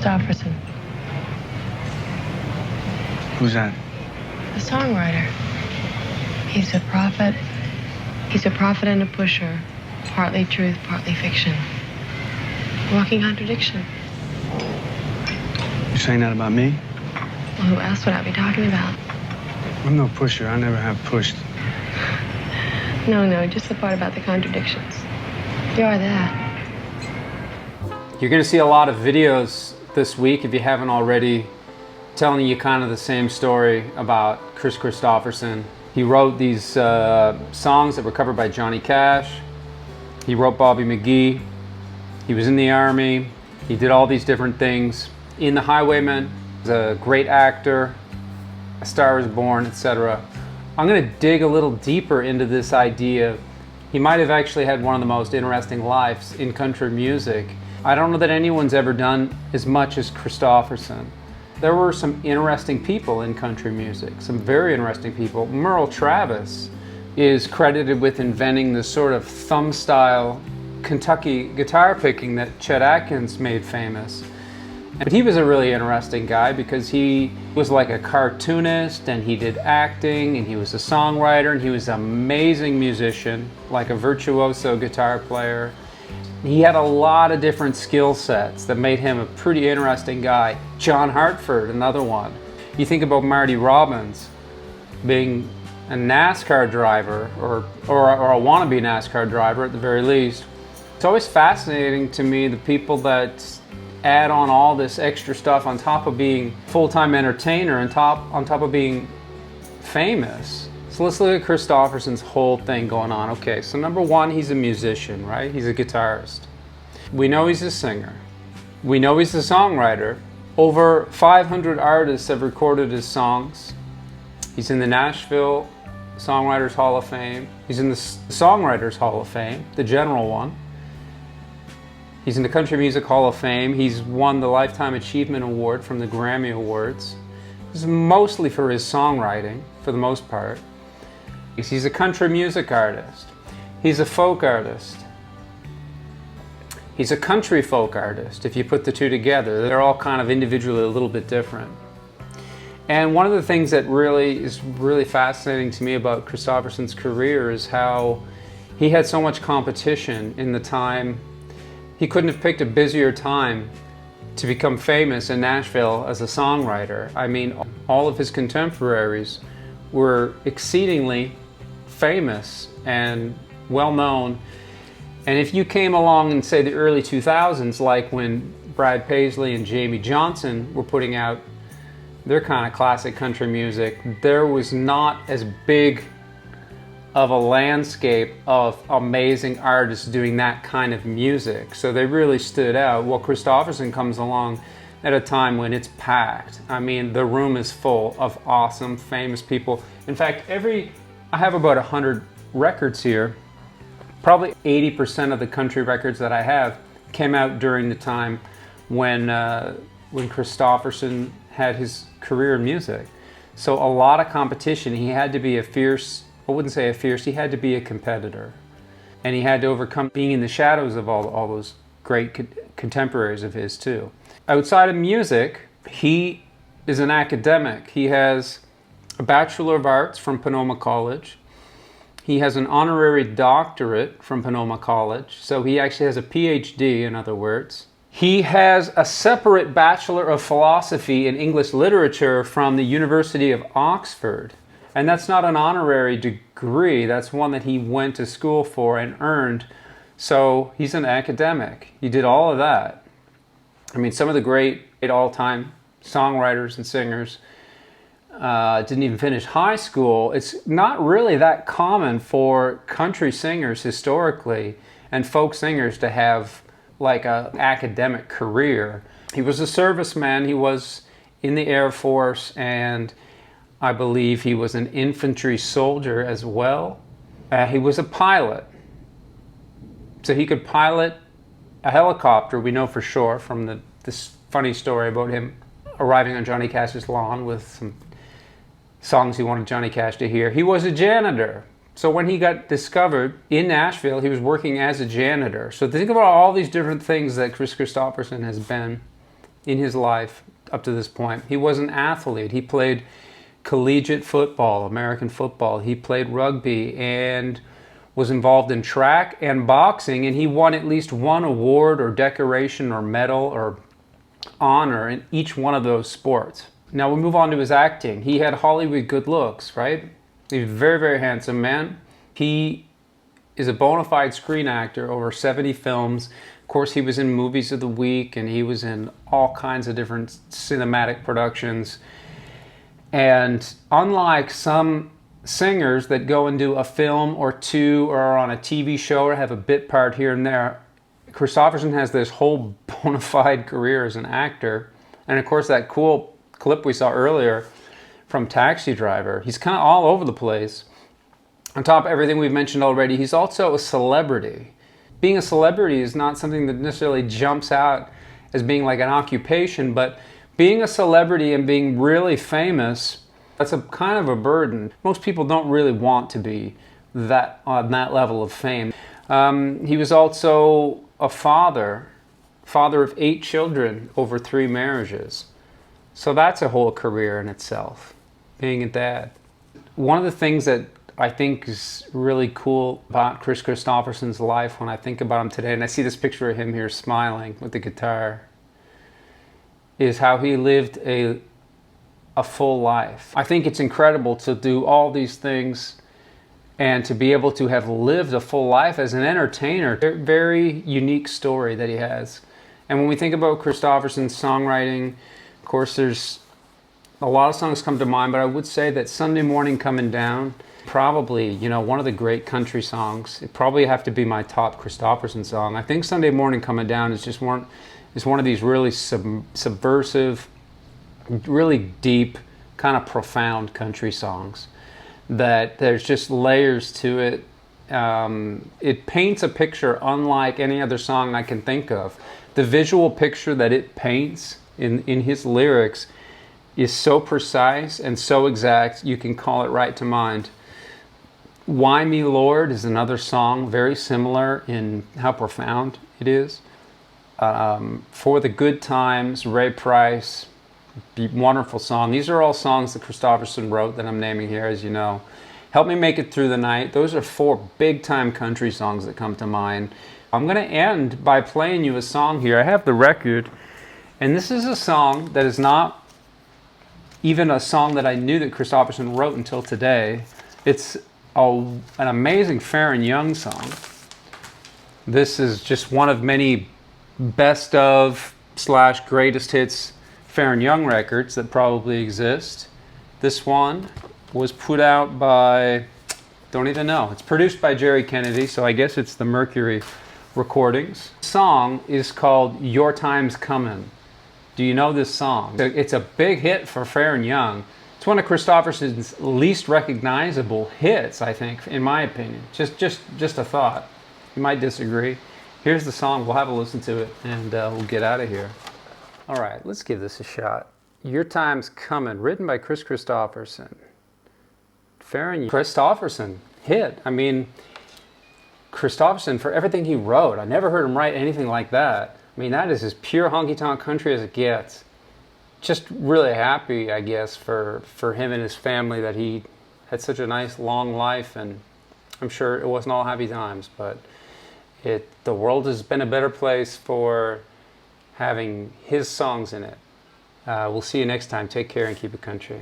Kristofferson, Who's that? the songwriter. He's a prophet. He's a prophet and a pusher. Partly truth, partly fiction. Walking contradiction. You saying that about me? Well, who else would I be talking about? I'm no pusher. I never have pushed. No, just the part about the contradictions. You are that. You're going to see a lot of videos this week, if you haven't already, telling you kind of the same story about Kris Kristofferson. He wrote these songs that were covered by Johnny Cash. He wrote Bobby McGee. He was in the Army. He did all these different things. In The Highwaymen, he's a great actor. A Star Is Born, etc. I'm going to dig a little deeper into this idea. He might have actually had one of the most interesting lives in country music. I don't know that anyone's ever done as much as Kristofferson. There were some interesting people in country music, some very interesting people. Merle Travis is credited with inventing the sort of thumb-style Kentucky guitar picking that Chet Atkins made famous. But he was a really interesting guy because he was like a cartoonist, and he did acting, and he was a songwriter, and he was an amazing musician, like a virtuoso guitar player. He had a lot of different skill sets that made him a pretty interesting guy. John Hartford, another one. You think about Marty Robbins being a NASCAR driver, or a wannabe NASCAR driver at the very least. It's always fascinating to me, the people that add on all this extra stuff on top of being full-time entertainer and on top of being famous. So let's look at Kristofferson's whole thing going on. Okay, so number one, he's a musician, right? He's a guitarist. We know he's a singer. We know he's a songwriter. Over 500 artists have recorded his songs. He's in the Nashville Songwriters Hall of Fame. He's in the Songwriters Hall of Fame, the general one. He's in the Country Music Hall of Fame. He's won the Lifetime Achievement Award from the Grammy Awards. This is mostly for his songwriting, for the most part. He's a country music artist. He's a folk artist. He's a country folk artist. If you put the two together, they're all kind of individually a little bit different. And one of the things that is really fascinating to me about Kristofferson's career is how he had so much competition in the time. He couldn't have picked a busier time to become famous in Nashville as a songwriter. I mean, all of his contemporaries were exceedingly famous and well-known. And if you came along in, say, the early 2000s, like when Brad Paisley and Jamie Johnson were putting out their kind of classic country music, there was not as big of a landscape of amazing artists doing that kind of music. So they really stood out. Well, Kristofferson comes along at a time when it's packed. I mean, the room is full of awesome, famous people. In fact, I have about 100 records here. Probably 80% of the country records that I have came out during the time when Kristofferson had his career in music. So a lot of competition. He had to be a fierce, I wouldn't say a fierce, he had to be a competitor. And he had to overcome being in the shadows of all those great contemporaries of his too. Outside of music, he is an academic. He has a Bachelor of Arts from Sonoma College. He has an honorary doctorate from Sonoma College. So he actually has a PhD, in other words. He has a separate Bachelor of Philosophy in English Literature from the University of Oxford. And that's not an honorary degree, that's one that he went to school for and earned. So he's an academic. He did all of that. I mean, some of the great all-time songwriters and singers didn't even finish high school. It's not really that common for country singers historically and folk singers to have like an academic career. He was a serviceman. He was in the Air Force, and I believe he was an infantry soldier as well. He was a pilot. So he could pilot a helicopter, we know for sure from this funny story about him arriving on Johnny Cash's lawn with some songs he wanted Johnny Cash to hear. He was a janitor. So when he got discovered in Nashville, he was working as a janitor. So think about all these different things that Kris Kristofferson has been in his life up to this point. He was an athlete. He played collegiate football, American football. He played rugby and was involved in track and boxing, and he won at least one award or decoration or medal or honor in each one of those sports. Now we move on to his acting. He had Hollywood good looks, right? He's a very, very handsome man. He is a bona fide screen actor, over 70 films. Of course, he was in Movies of the Week, and he was in all kinds of different cinematic productions. And unlike some singers that go and do a film or two or are on a TV show or have a bit part here and there, Kristofferson has this whole bona fide career as an actor. And of course, that cool clip we saw earlier from Taxi Driver, he's kind of all over the place. On top of everything we've mentioned already, he's also a celebrity. Being a celebrity is not something that necessarily jumps out as being like an occupation, but being a celebrity and being really famous, that's a kind of a burden. Most people don't really want to be that on that level of fame. He was also a father of 8 children over 3 marriages. So that's a whole career in itself, being a dad. One of the things that I think is really cool about Kris Kristofferson's life when I think about him today, and I see this picture of him here smiling with the guitar, is how he lived a full life. I think it's incredible to do all these things and to be able to have lived a full life as an entertainer. Very unique story that he has. And when we think about Kristofferson's songwriting, of course there's a lot of songs come to mind, but I would say that Sunday Morning Coming Down, probably, you know, one of the great country songs. It probably have to be my top Kristofferson song. I think Sunday Morning Coming Down is just one of these really subversive, really deep, kind of profound country songs that there's just layers to it. It paints a picture unlike any other song I can think of. The visual picture that it paints in his lyrics is so precise and so exact, you can call it right to mind. Why Me Lord is another song, very similar in how profound it is. For the Good Times, Ray Price, wonderful song. These are all songs that Kristofferson wrote that I'm naming here, as you know. Help Me Make It Through the Night. Those are 4 big-time country songs that come to mind. I'm going to end by playing you a song here. I have the record, and this is a song that is not even a song that I knew that Kristofferson wrote until today. It's an amazing Faron Young song. This is just one of many best of / greatest hits Faron Young records that probably exist. This one was put out by, don't even know. It's produced by Jerry Kennedy, so I guess it's the Mercury recordings. The song is called Your Time's Comin'. Do you know this song? It's a big hit for Faron Young. It's one of Kristofferson's least recognizable hits, I think, in my opinion. Just a thought. You might disagree. Here's the song. We'll have a listen to it, and we'll get out of here. All right, let's give this a shot. Your Time's Comin', written by Kris Kristofferson. Faron Kristofferson hit. I mean, Kristofferson, for everything he wrote, I never heard him write anything like that. I mean, that is as pure honky tonk country as it gets. Just really happy, I guess, for him and his family that he had such a nice long life, and I'm sure it wasn't all happy times, but the world has been a better place for having his songs in it. We'll see you next time. Take care and keep it country.